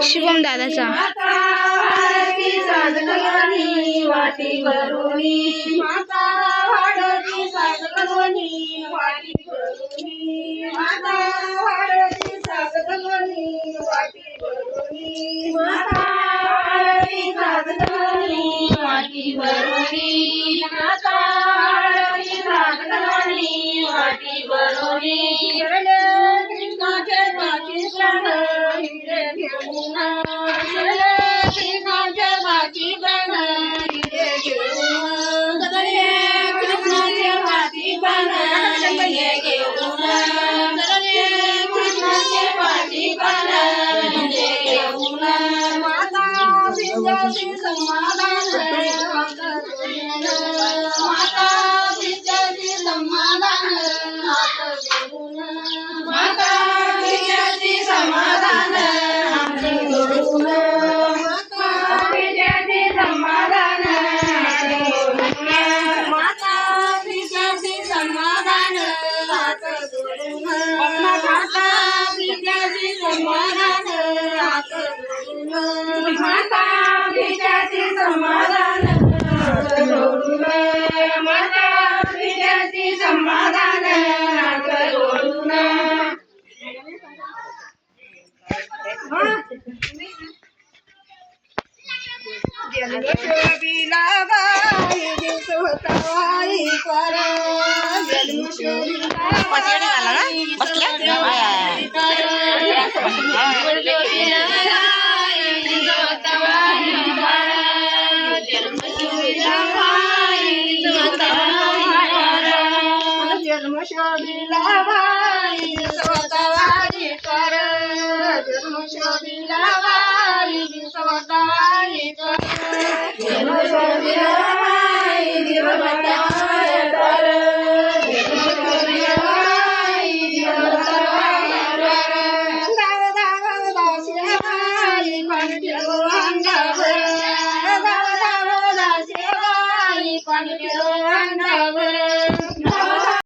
शुभम दादाचा वाटी भरुनी माता वाडती सागरवनी वाटी भरुनी माता वाडती सागरवनी वाटी भरुनी माता वाडती सागरवनी वाटी भरुनी माता वाडती सागरवनी वाटी भरुनी कृष्णाचे बाची प्राण हिरे घेऊन कृष्णाचे बाची प्राण हिरे घेऊन कृष्णाचे बाची प्राण हिरे घेऊन कृष्णाचे बाची प्राण हिरे घेऊन माता विद्याची समाधान माता विद्याची समाधान हात घेऊन माता विद्याची समाधान हात घेऊन माता विद्याची समाधान हात घेऊन माता विद्याची समाधान हात घेऊन माता विद्याची समाधान हात घेऊन माता विद्याची समाधान हात जोडून माता विद्याची समाधान हात जोडून जन्मशोभिला बाई दिसोताई कर जन्मशोभिला बाई दिसोताई कर जन्मशोभिला बाई दिसोताई कर जन्मशोभिला बाई दिसोताई कर जन्मशोभिला बाई दिसोताई कर जन्मशोभिला बाई दिसोताई कर जन्मशोभिला बाई दिसोताई कर जन्मशोभिला बाई दिसोताई कर दाव दाव दासी बाई पांढऱ्या अंगावर दाव दाव दासी बाई पांढऱ्या अंगावर